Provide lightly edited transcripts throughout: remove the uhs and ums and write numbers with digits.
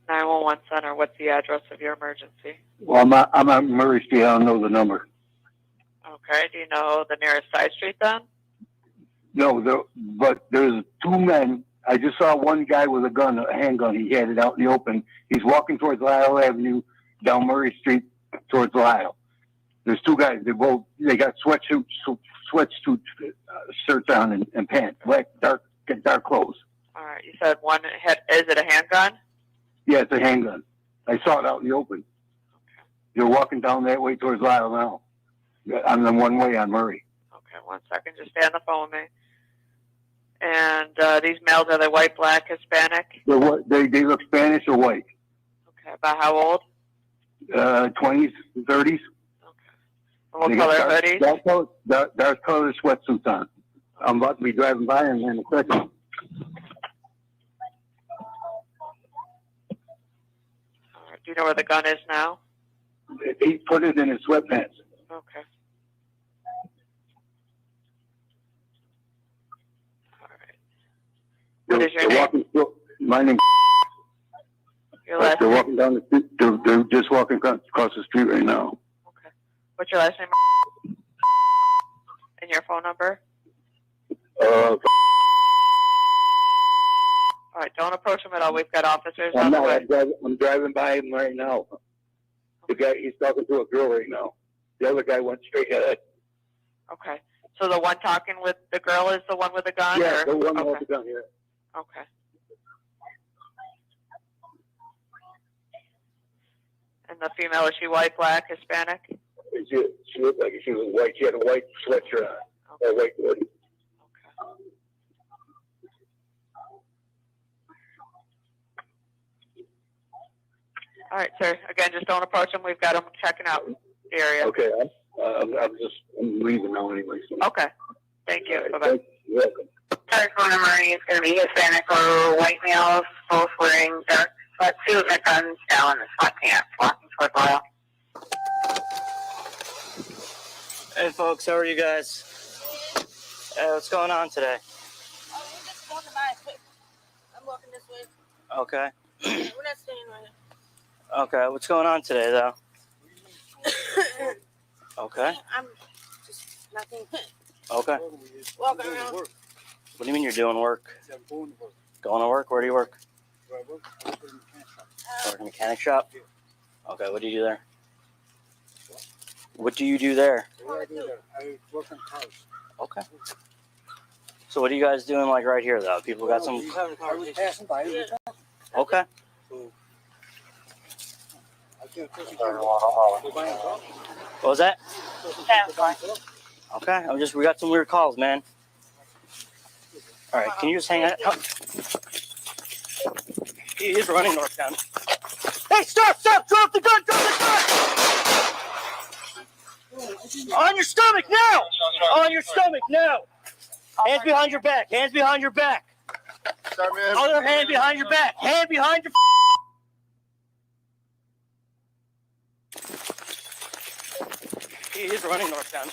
911 Center, what's the address of your emergency? Well, I'm on Murray Street. I don't know the number. Okay, do you know the nearest side street then? No, but there's two men. I just saw one guy with a gun, a handgun. He had it out in the open. He's walking towards Lyle Avenue, down Murray Street, towards Lyle. There's two guys. They got sweatsuit shirts on and pants, black, dark clothes. All right, you said one hit. Is it a handgun? Yeah, it's a handgun. I saw it out in the open. Okay. They're walking down that way towards Lyle now. I'm the one way on Murray. Okay, 1 second. Just stay on the phone with me. And these males, are they white, black, Hispanic? They look Spanish or white. Okay, about how old? 20s, 30s. And what color hoodies? Dark color sweatsuits on. I'm about to be driving by and in a second. All right, do you know where the gun is now? He put it in his sweatpants. Okay. All right. What is your name? My name. Your last They're name? walking down the street. They're just walking across the street right now. Okay. What's your last name? And your phone number? All right, don't approach him at all. We've got officers I'm on the not. way. I'm driving by him right now. The guy, he's talking to a girl right now. The other guy went straight ahead. Okay. So the one talking with the girl is the one with the gun? Yeah, or? the one Okay. with the gun, yeah. Okay. And the female, is she white, black, Hispanic? She looked like she was white. She had a white sweatshirt on, Okay. a white hoodie. Okay. All right, sir. Again, just don't approach him. We've got him checking out the area. Okay, I'm leaving now anyway. So. Okay. Thank you. Right, Bye-bye. you're welcome. Third phone number is going to be Hispanic or white males, both wearing dark sweatsuit and guns down in the sweatpants, walking toward Lyle. Hey folks, how are you guys? What's going on today? Oh, we're just walking by quick. I'm walking this way. Okay. We're not staying right here. Okay, what's going on today though? Okay. I'm just nothing. Okay. Walking around. What do you mean you're doing work? Going to work? Where do you work? Work in a mechanic shop? Okay, what do you do there? What do you do there? I work on cars. Okay. So what are you guys doing like right here though? People got some... I was passing by. Okay. So, I can't go buy a truck. What was that? That's fine. Okay, we got some weird calls, man. All right, can you just hang out? He is running northbound. Hey, stop! Drop the gun! On your stomach now! On your stomach now! Hands behind your back! Hands behind your back! Sorry, man. Other hand behind your back! Hand behind your... He is running northbound.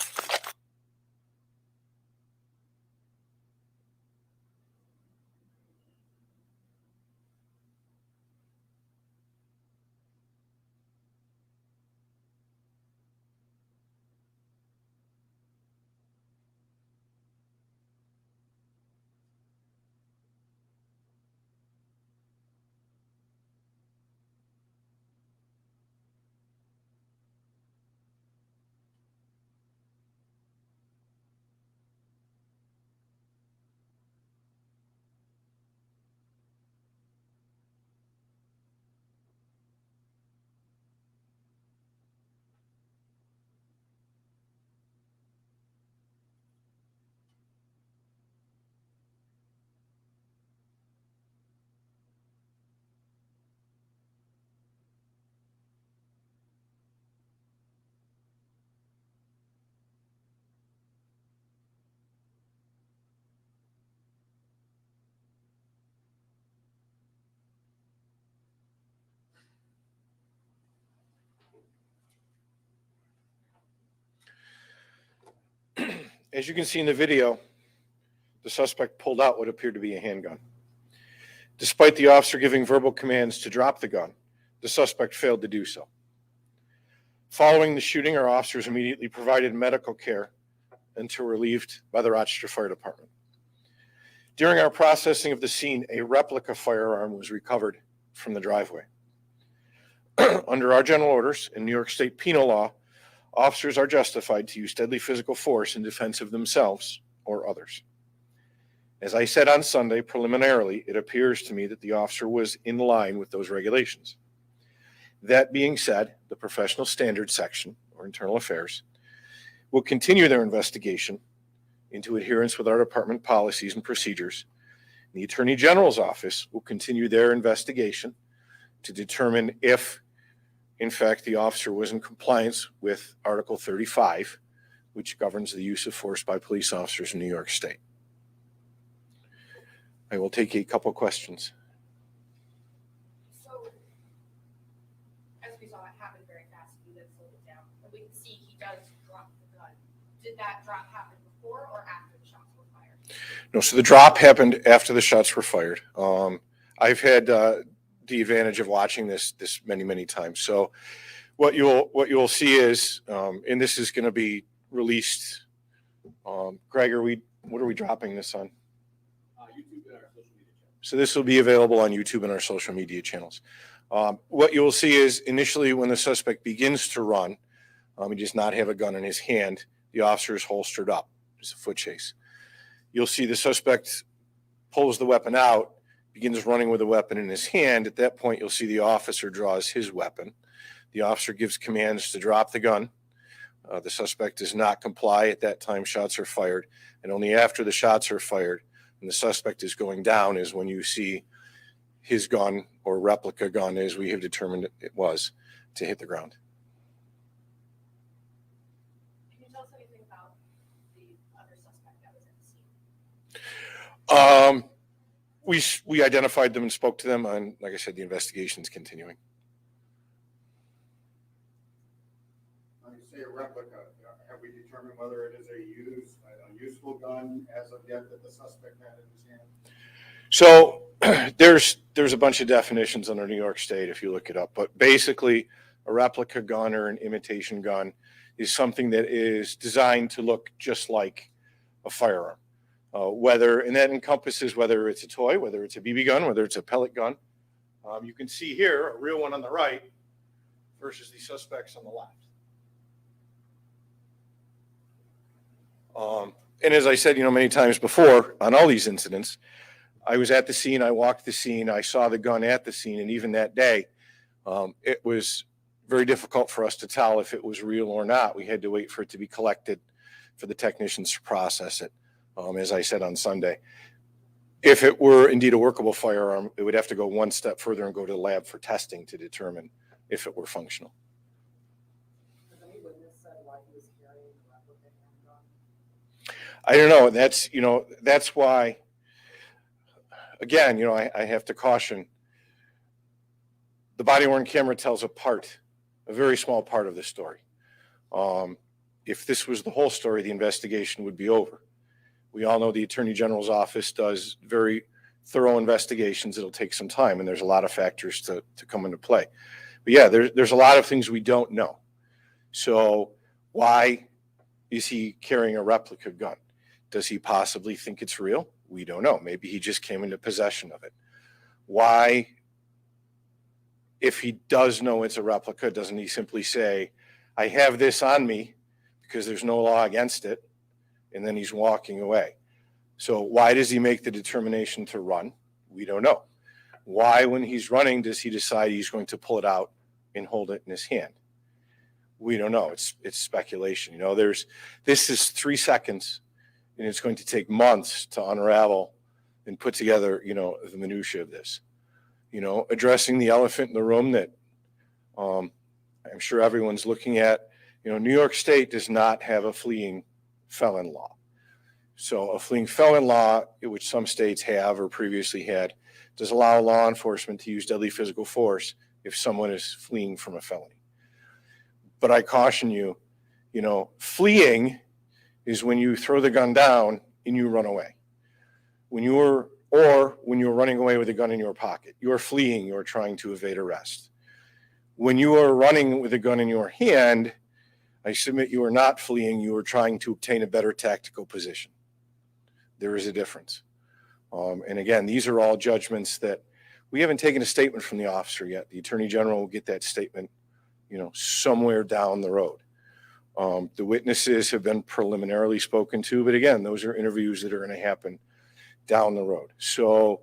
As you can see in the video, the suspect pulled out what appeared to be a handgun. Despite the officer giving verbal commands to drop the gun, the suspect failed to do so. Following the shooting, our officers immediately provided medical care until relieved by the Rochester Fire Department. During our processing of the scene, a replica firearm was recovered from the driveway. Under our general orders in New York State penal law, officers are justified to use deadly physical force in defense of themselves or others. As I said on Sunday, preliminarily, it appears to me that the officer was in line with those regulations. That being said, the Professional Standards Section, or Internal Affairs, will continue their investigation into adherence with our department policies and procedures. The Attorney General's office will continue their investigation to determine if, in fact, the officer was in compliance with Article 35, which governs the use of force by police officers in New York State. I will take a couple questions. So, as we saw, it happened very fast. We then slowed it down. And we can see he does drop the gun. Did that drop happen before or after the shots were fired? No, so the drop happened after the shots were fired. I've had the advantage of watching this many times. So what you'll see is, and this is going to be released. Greg, what are we dropping this on? YouTube and our social media channels. So this will be available on YouTube and our social media channels. What you will see is initially when the suspect begins to run, he does not have a gun in his hand. The officer is holstered up. It's a foot chase. You'll see the suspect pulls the weapon out, begins running with the weapon in his hand. At that point, you'll see the officer draws his weapon. The officer gives commands to drop the gun. The suspect does not comply. At that time, shots are fired. And only after the shots are fired and the suspect is going down is when you see his gun or replica gun, as we have determined it was, to hit the ground. Can you tell us anything about the other suspect that was at the scene? We identified them and spoke to them, and like I said, the investigation is continuing. When you say a replica, have we determined whether it is a useful gun as of yet that the suspect had in his hand? So there's a bunch of definitions under New York State if you look it up, but basically a replica gun or an imitation gun is something that is designed to look just like a firearm. And that encompasses whether it's a toy, whether it's a BB gun, whether it's a pellet gun. You can see here a real one on the right versus the suspects on the left. And as I said, many times before on all these incidents, I was at the scene, I walked the scene, I saw the gun at the scene, and even that day, it was very difficult for us to tell if it was real or not. We had to wait for it to be collected for the technicians to process it. As I said on Sunday, if it were indeed a workable firearm, it would have to go one step further and go to the lab for testing to determine if it were functional. Has any witness said why he was carrying a replica handgun? I don't know. That's why, again, I have to caution. The body-worn camera tells a very small part of the story. If this was the whole story, the investigation would be over. We all know the Attorney General's office does very thorough investigations. It'll take some time, and there's a lot of factors to come into play. But yeah, there's a lot of things we don't know. So why is he carrying a replica gun? Does he possibly think it's real? We don't know. Maybe he just came into possession of it. Why, if he does know it's a replica, doesn't he simply say, I have this on me because there's no law against it, and then he's walking away? So why does he make the determination to run? We don't know. Why, when he's running, does he decide he's going to pull it out and hold it in his hand? We don't know. It's speculation. This is 3 seconds, and it's going to take months to unravel and put together, the minutia of this. Addressing the elephant in the room that I'm sure everyone's looking at. New York State does not have a fleeing felon law. So a fleeing felon law, which some states have or previously had, does allow law enforcement to use deadly physical force if someone is fleeing from a felony. But I caution you, fleeing is when you throw the gun down and you run away. When you're or when you're running away with a gun in your pocket. You're fleeing, you're trying to evade arrest. When you are running with a gun in your hand, I submit you are not fleeing, you are trying to obtain a better tactical position. There is a difference. And again, these are all judgments that we haven't taken a statement from the officer yet. The Attorney General will get that statement, somewhere down the road. The witnesses have been preliminarily spoken to, but again, those are interviews that are going to happen down the road. So,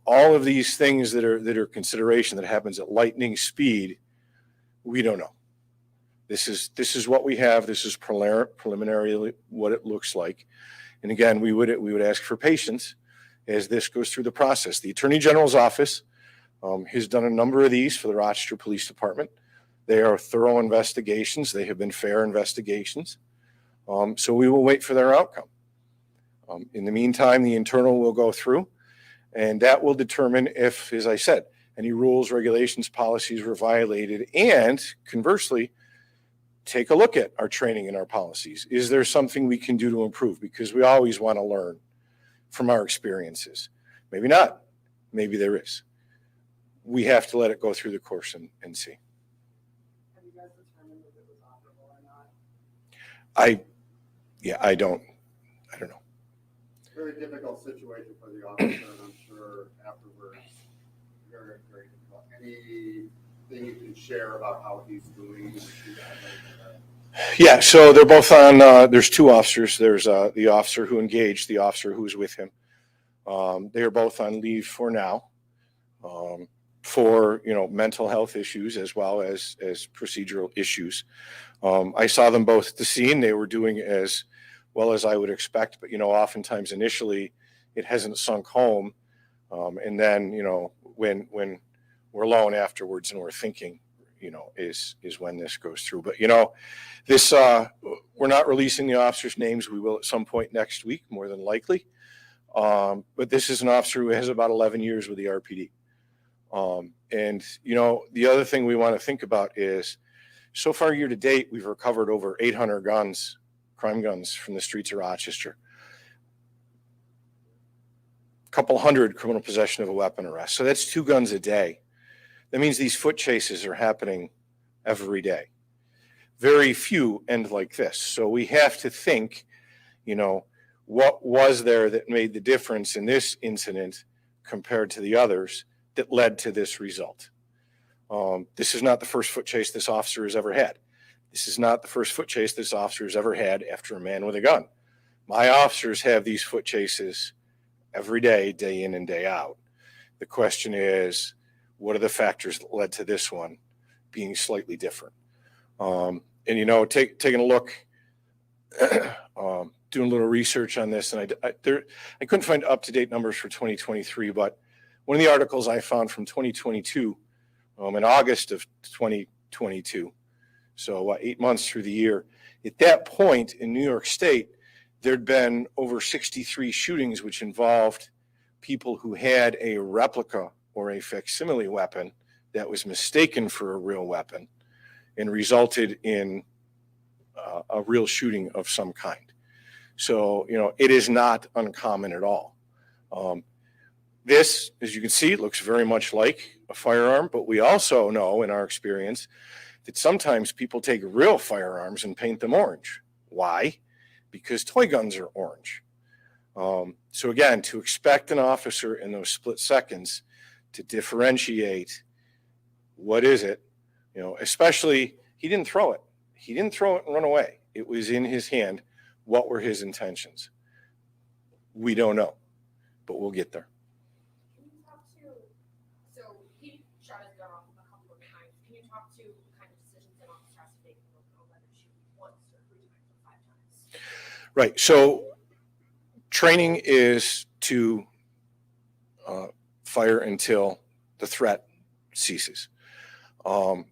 all of these things that are consideration that happens at lightning speed, we don't know. This is what we have. This is preliminarily what it looks like. And again, we would ask for patience as this goes through the process. The Attorney General's office has done a number of these for the Rochester Police Department. They are thorough investigations. They have been fair investigations. So we will wait for their outcome. In the meantime, the internal will go through, and that will determine if, as I said, any rules, regulations, policies were violated, and conversely, take a look at our training and our policies. Is there something we can do to improve? Because we always want to learn from our experiences. Maybe not. Maybe there is. We have to let it go through the course and see. Have you guys determined if it was operable or not? I don't know. Very difficult situation for the officer, and I'm sure afterwards, very, very difficult. Anything you can share about how he's doing? Yeah, so they're both on, there's two officers. There's the officer who engaged, the officer who's with him. They are both on leave for now, for, mental health issues as well as procedural issues. I saw them both at the scene. They were doing as well as I would expect, but, oftentimes initially it hasn't sunk home. And then, when we're alone afterwards and we're thinking, is when this goes through. But, this, we're not releasing the officers' names. We will at some point next week, more than likely. But this is an officer who has about 11 years with the RPD. And, the other thing we want to think about is, so far year to date, we've recovered over 800 guns, crime guns from the streets of Rochester. A couple hundred criminal possession of a weapon arrests. So that's 2 guns a day. That means these foot chases are happening every day. Very few end like this. So we have to think, what was there that made the difference in this incident compared to the others that led to this result? This is not the first foot chase this officer has ever had. This is not the first foot chase this officer has ever had after a man with a gun. My officers have these foot chases every day, day in and day out. The question is, what are the factors that led to this one being slightly different? And, taking a look, doing a little research on this, and I couldn't find up-to-date numbers for 2023, but one of the articles I found from 2022, in August of 2022, so 8 months through the year, at that point in New York State, there'd been over 63 shootings which involved people who had a replica or a facsimile weapon that was mistaken for a real weapon and resulted in a real shooting of some kind. So, it is not uncommon at all. This, as you can see, looks very much like a firearm, but we also know in our experience that sometimes people take real firearms and paint them orange. Why? Because toy guns are orange. So again, to expect an officer in those split seconds to differentiate what is it, especially he didn't throw it. He didn't throw it and run away. It was in his hand. What were his intentions? We don't know, but we'll get there. Can you talk to, so he shot his gun off a couple of times. Can you talk to the kind of decisions an officer has to make on whether to shoot once or 3 times or 5 times? Right. So training is to fire until the threat ceases.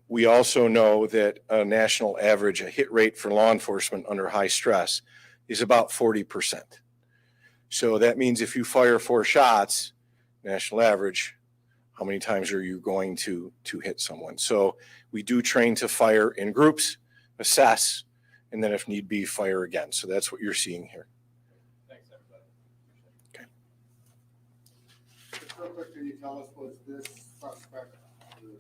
We also know that a national average, a hit rate for law enforcement under high stress is about 40%. So that means if you fire 4 shots, national average, how many times are you going to hit someone? So we do train to fire in groups, assess, and then if need be, fire again. So that's what you're seeing here. Thanks, everybody. Okay. real quick, can you tell us, was this suspect, the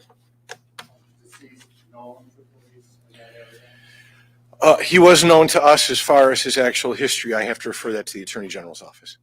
deceased, known to police in that area? He was known to us as far as his actual history. I have to refer that to the Attorney General's office.